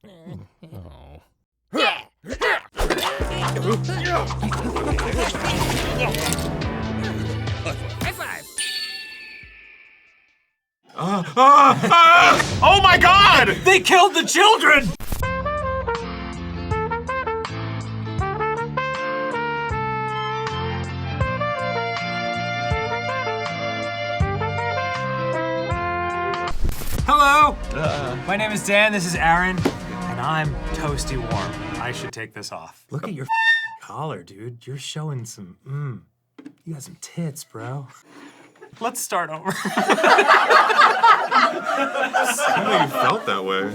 Oh. Yeah. High five. Oh my God! They killed the children! Hello! My name is Dan, this is Aaron, and I'm toasty warm. I should take this off. Look at your collar, dude. You're showing some, you got some tits, bro. Let's start over. I know you felt that way.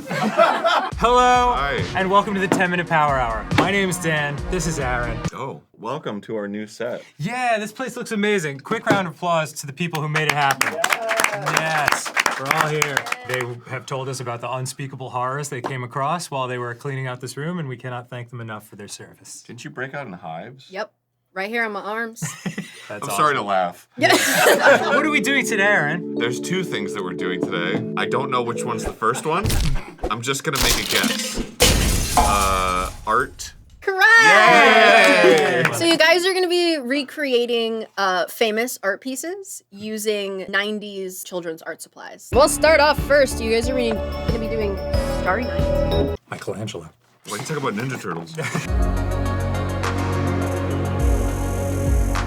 Hello, Hi. and welcome to the 10-Minute Power Hour. My name is Dan, this is Aaron. Oh, welcome to our new set. Yeah, this place looks amazing. Quick round of applause to the people who made it happen. Yes, we're all here. They have told us about the unspeakable horrors they came across while they were cleaning out this room, and we cannot thank them enough for their service. Didn't you break out in hives? Yep. Right here on my arms. That's I'm sorry to laugh. What are we doing today, Aaron? There's two things that we're doing today. I don't know which one's the first one. I'm just gonna make a guess. Art. Correct! Yay! So you guys are gonna be recreating famous art pieces using 90s children's art supplies. We'll start off first. You guys are gonna be doing Starry Night. Michelangelo. Why you talk about Ninja Turtles?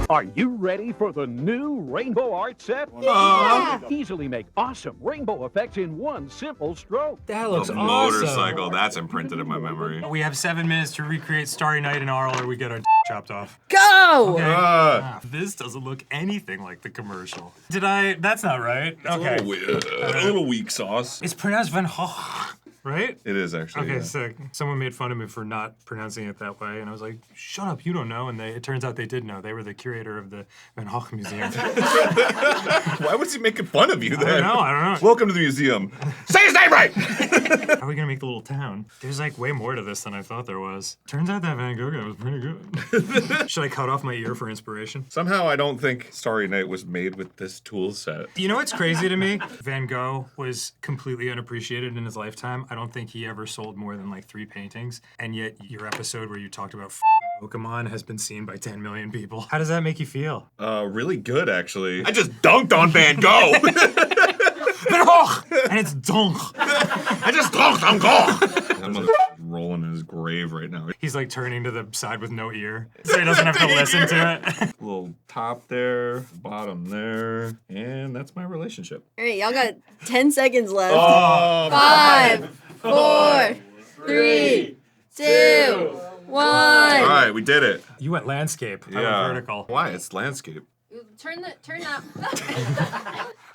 Are you ready for the new rainbow art set? Yeah. Easily make awesome rainbow effects in one simple stroke. That looks The awesome. motorcycle, that's imprinted in my memory. We have 7 minutes to recreate Starry Night in Arl or we get our chopped off. Go! Okay. Ah. This doesn't look anything like the commercial. That's not right. Okay. A little weak sauce. It's pronounced Van Gogh, right? It is actually. Okay, yeah. sick. Someone made fun of me for not pronouncing it that way, and I was like, shut up, you don't know. And it turns out they did know. They were the curator of the Van Gogh Museum. Why was he making fun of you then? I don't know. Welcome to the museum. Say his name right! How are we gonna make the little town? There's like way more to this than I thought there was. Turns out that Van Gogh guy was pretty good. Should I cut off my ear for inspiration? Somehow I don't think Starry Night was made with this tool set. You know what's crazy to me? Van Gogh was completely unappreciated in his lifetime. I don't think he ever sold more than like 3 paintings. And yet your episode where you talked about Pokemon has been seen by 10 million people. How does that make you feel? Really good actually. I just dunked on Van Gogh! Van Gogh! And it's dunk. I just dunked on Gogh! That motherfucker's rolling in his grave right now. He's like turning to the side with no ear, so he doesn't have to listen to it. Little top there, bottom there, and that's my relationship. All right, y'all got 10 seconds left. Oh, 5, 4, 3, 2, 1. All right, we did it. You went landscape. I went vertical. Why? It's landscape. Turn that.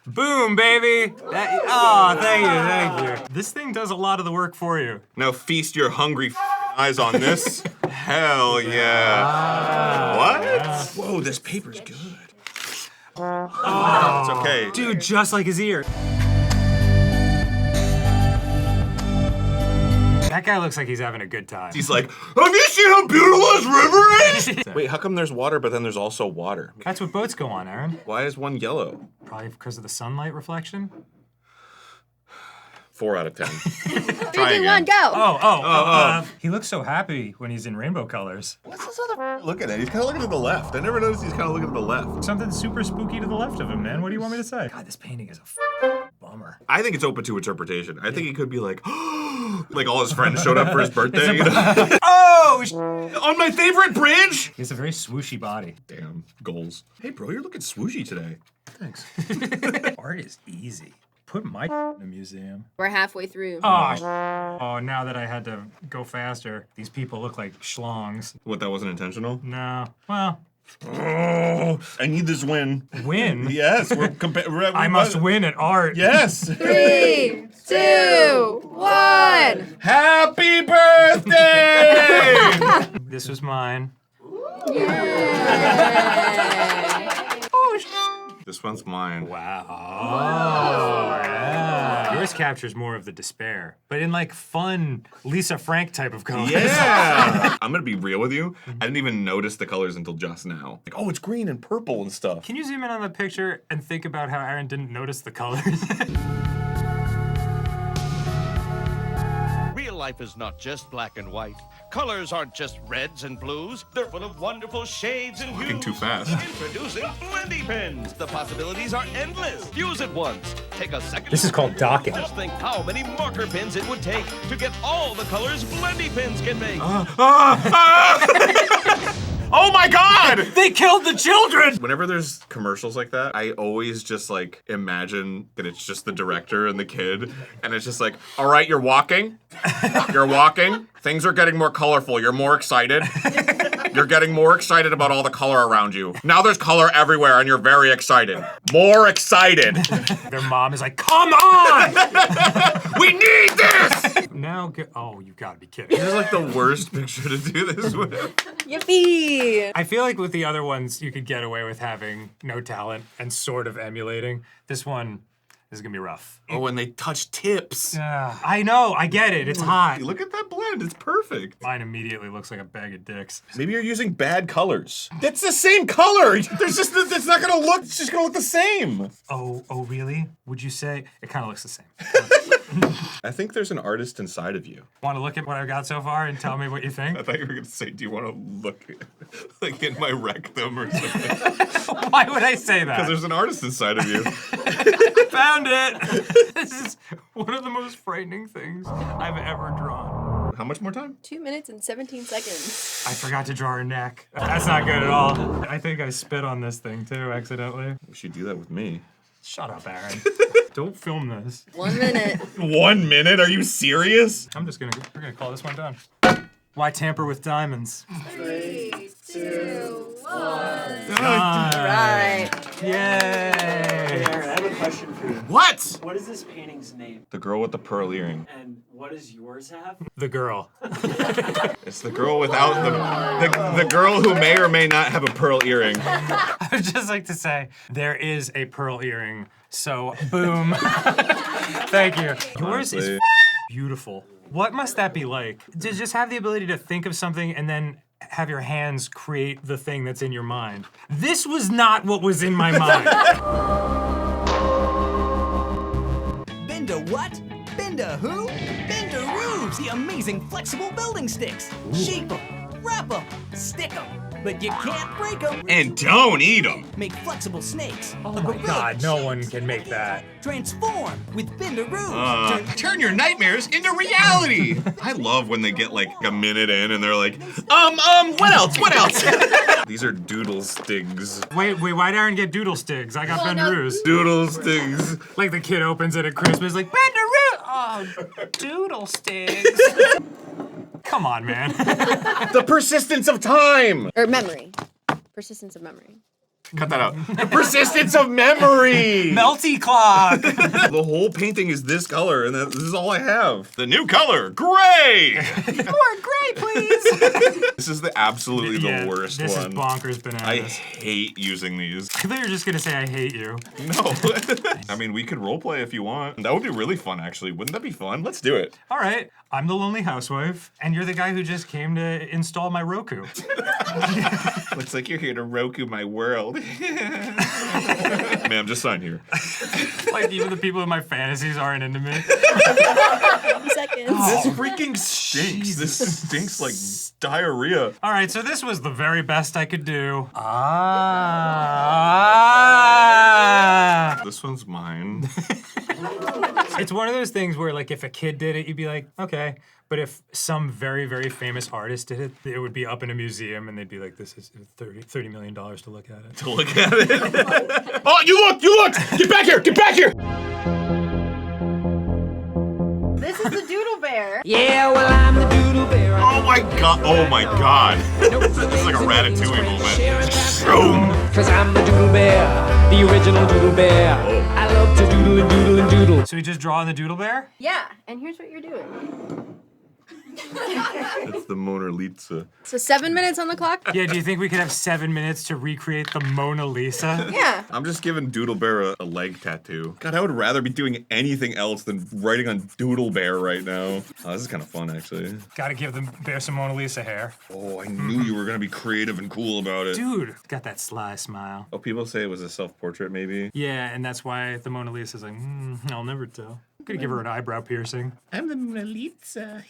Boom, baby! Thank you. This thing does a lot of the work for you. Now feast your hungry eyes on this. Hell yeah. What? Whoa, this paper's good. It's okay. Dude, just like his ear. That guy looks like he's having a good time. He's like, have you seen how beautiful this river is? Wait, how come there's water, but then there's also water? That's what boats go on, Aaron. Why is one yellow? Probably because of the sunlight reflection. 4 out of 10. 3, Try 2, 1, again. go. He looks so happy when he's in rainbow colors. What's this other looking at? He's kind of looking to the left. I never noticed he's kind of looking to the left. Something super spooky to the left of him, man. What do you want me to say? God, this painting is a bummer. I think it's open to interpretation. I think it could be like, like all his friends showed up for his birthday. You know? On my favorite bridge! He has a very swooshy body. Damn, goals. Hey bro, you're looking swooshy today. Thanks. Art is easy. Put my in a museum. We're halfway through. Oh, now that I had to go faster, these people look like schlongs. What, that wasn't intentional? No. Well, Oh, I need this win. win? Yes, we're I must win at art. Yes. 3, 2, 1. Happy birthday! This was mine. This one's mine. Wow. Oh, yeah. Yours captures more of the despair, but in like fun Lisa Frank type of colors. Yeah. I'm gonna be real with you. I didn't even notice the colors until just now. Like, oh, it's green and purple and stuff. Can you zoom in on the picture and think about how Aaron didn't notice the colors? Real life is not just black and white. Colors aren't just reds and blues. They're full of wonderful shades and hues. Walking too fast. Introducing Blendy Pens. The possibilities are endless. Use it once. Take a second. This is called docking. Just think how many marker pens it would take to get all the colors Blendy Pens can make. Oh my God! They killed the children! Whenever there's commercials like that, I always just like imagine that it's just the director and the kid, and it's just like, all right, you're walking. You're walking. Things are getting more colorful. You're more excited. You're getting more excited about all the color around you. Now there's color everywhere, and you're very excited. More excited. Their mom is like, come on! We need this! Now, oh, you gotta be kidding. This is like the worst picture to do this with. Yippee! I feel like with the other ones, you could get away with having no talent and sort of emulating. This one is gonna be rough. Oh, and they touch tips. Yeah, I know, I get it, it's hot. Look at that blend, it's perfect. Mine immediately looks like a bag of dicks. Maybe you're using bad colors. That's the same color. There's just, it's not gonna look, it's just gonna look the same. Oh, really? Would you say? It kind of looks the same. I think there's an artist inside of you. Want to look at what I've got so far and tell me what you think? I thought you were gonna say, do you want to look like in my rectum or something? Why would I say that? Because there's an artist inside of you. Found it! This is one of the most frightening things I've ever drawn. How much more time? 2 minutes and 17 seconds. I forgot to draw her neck. That's not good at all. I think I spit on this thing too, accidentally. We should do that with me. Shut up, Aaron. Don't film this. 1 minute. 1 minute? Are you serious? We're gonna call this one done. Why tamper with diamonds? 3, 2, 1. Right. Yay! Aaron, I have a question for you. What? What is this painting's name? The girl with the pearl earring. And what does yours have? The girl. It's the girl without the girl who may or may not have a pearl earring. I would just like to say, there is a pearl earring, so boom. Thank you. Yours is Honestly. beautiful. What must that be like? To just have the ability to think of something and then have your hands create the thing that's in your mind. This was not what was in my mind. Bender what? Bender who? Bender Roofs, the amazing flexible building sticks. Shape them, wrap them, stick them, but you can't break them. And don't eat them. Make flexible snakes. Oh my God, no one can make that. Transform with Bender Roofs. Turn your nightmares into reality. I love when they get like a minute in and they're like, what else? What else? These are Doodle Stigs. Wait, why'd Aaron get Doodle Stigs? I got Bender Roofs. Doodle Stigs. Like the kid opens it at Christmas, like, Bender Roofs! Oh, Doodle Stigs. Come on, man. The persistence of time. Or memory. Persistence of memory. Cut that out. The persistence of memory. Melty clock. The whole painting is this color, and this is all I have. The new color, gray. More gray, please. This is absolutely the worst this one. Is bonkers bananas. I hate using these. I thought you were just gonna say I hate you. No. I mean, we could roleplay if you want. That would be really fun, actually. Wouldn't that be fun? Let's do it. All right, I'm the lonely housewife, and you're the guy who just came to install my Roku. Looks like you're here to Roku my world. Ma'am, just sign here. Like even the people in my fantasies aren't into me. 2 seconds. This freaking stinks. This stinks like diarrhea. All right, so this was the very best I could do. This one's mine. It's one of those things where, like, if a kid did it, you'd be like, okay. But if some very, very famous artist did it, it would be up in a museum, and they'd be like, this is $30 million to look at it. To look at it. Oh, you looked! Get back here! Get back here! This is the Doodle Bear. Yeah, well, I'm the Doodle Bear. Oh my god! Oh my god! This is like a Ratatouille moment. Shroom! Cause I'm the Doodle Bear, the original Doodle Bear. I love to doodle and doodle and doodle. So you just draw on the Doodle Bear? Yeah, and here's what you're doing. It's the Mona Lisa. So 7 minutes on the clock? Yeah, do you think we could have 7 minutes to recreate the Mona Lisa? Yeah. I'm just giving Doodle Bear a leg tattoo. God, I would rather be doing anything else than writing on Doodle Bear right now. Oh, this is kind of fun, actually. Gotta give the bear some Mona Lisa hair. Oh, I knew you were gonna be creative and cool about it. Dude, got that sly smile. Oh, people say it was a self-portrait, maybe? Yeah, and that's why the Mona Lisa's like, I'll never tell. Gonna give her an eyebrow piercing. I'm the Mona Lisa.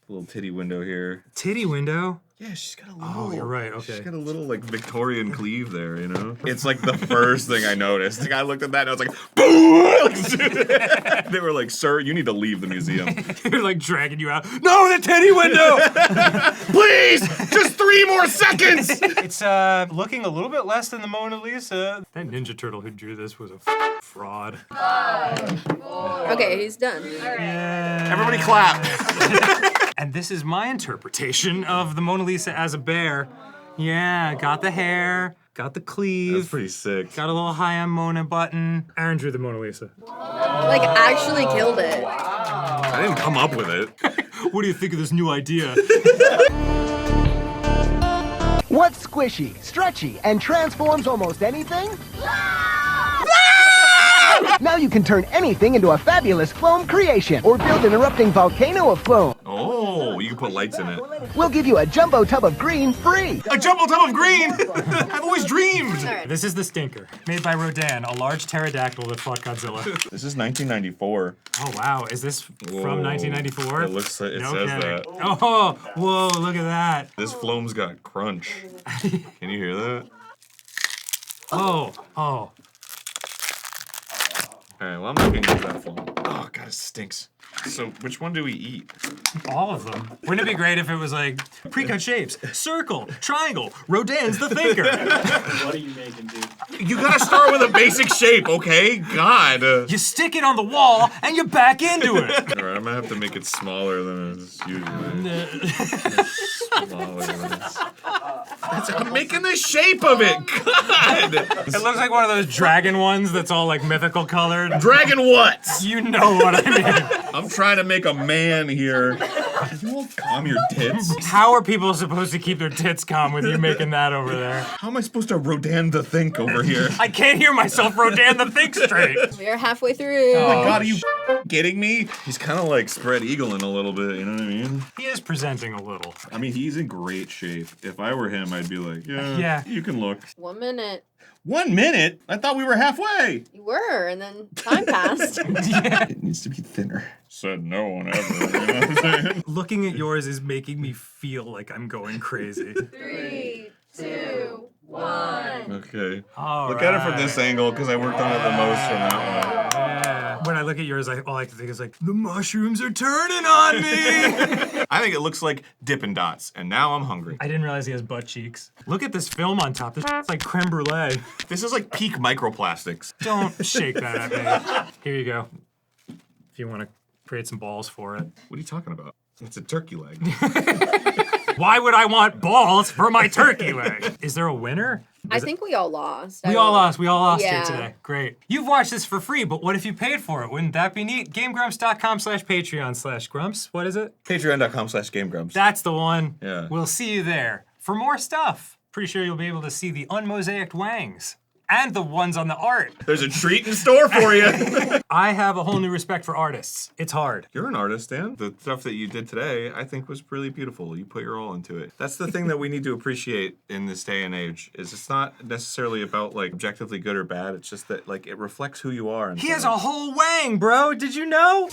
Little titty window here. Titty window? Yeah, she's got a little. Oh, you're right, okay. She's got a little like Victorian cleave there, you know? It's like the first thing I noticed. Like, I looked at that and I was like, boom! They were like, sir, you need to leave the museum. They're like dragging you out. No, the titty window! Please! Just 3 more seconds! It's looking a little bit less than the Mona Lisa. That Ninja Turtle who drew this was a fraud. Okay, he's done. Yeah. Everybody clap. And this is my interpretation of the Mona Lisa as a bear. Yeah, got the hair, got the cleave. That's pretty sick. Got a little Hi, I'm Mona button. Aaron drew the Mona Lisa. Like, actually killed it. I didn't come up with it. What do you think of this new idea? What's squishy, stretchy, and transforms almost anything? Now you can turn anything into a fabulous foam creation or build an erupting volcano of foam. Oh, you can put lights in it. We'll give you a jumbo tub of green free. A jumbo tub of green! I've always dreamed! This is the stinker, made by Rodan, a large pterodactyl that fought Godzilla. This is 1994. Oh wow, is this from 1994? It looks like it No says kidding. that. Oh, whoa, look at that. This floam's got crunch. Can you hear that? Oh, oh. Alright, well, I'm not gonna use that foam. Oh, God, it stinks. So, which one do we eat? All of them. Wouldn't it be great if it was like pre-cut shapes, circle, triangle, Rodin's the thinker. What are you making, dude? You gotta start with a basic shape, okay? God. You stick it on the wall and you back into it. Alright, I'm gonna have to make it smaller than it's usually. Smaller than it's... I'm making the shape of it! God! It looks like one of those dragon ones that's all like mythical colored. Dragon what? You know what I mean. I'm trying to make a man here. Can you all calm your tits? How are people supposed to keep their tits calm with you making that over there? How am I supposed to Rodan the think over here? I can't hear myself Rodan the think straight. We are halfway through. Oh my God, are you kidding me? He's kind of like spread eagling a little bit, you know what I mean? He is presenting a little. I mean, he's in great shape. If I were him, I'd be like, Yeah. you can look. 1 minute. 1 minute? I thought we were halfway. You were, and then time passed. It needs to be thinner. Said no one ever. You know what I'm saying? Looking at yours is making me feel like I'm going crazy. 3, 2, 1. Okay. All Look at it from this angle, because I worked on it the most from that one. Yeah. When I look at yours, all I can think is like, the mushrooms are turning on me. I think it looks like Dippin' Dots, and now I'm hungry. I didn't realize he has butt cheeks. Look at this film on top. This is like creme brulee. This is like peak microplastics. Don't shake that at me. Here you go. If you want to create some balls for it. What are you talking about? It's a turkey leg. Why would I want balls for my turkey leg? Is there a winner? I think we all lost. We all lost. We all lost Yeah. here today. Great. You've watched this for free, but what if you paid for it? Wouldn't that be neat? GameGrumps.com/Patreon/Grumps. What is it? Patreon.com/GameGrumps. That's the one. Yeah. We'll see you there for more stuff. Pretty sure you'll be able to see the unmosaicked wangs and the ones on the art. There's a treat in store for you. I have a whole new respect for artists. It's hard. You're an artist, Dan. The stuff that you did today, I think was really beautiful. You put your all into it. That's the thing that we need to appreciate in this day and age, is it's not necessarily about like objectively good or bad. It's just that like it reflects who you are. He has a whole wang, bro. Did you know?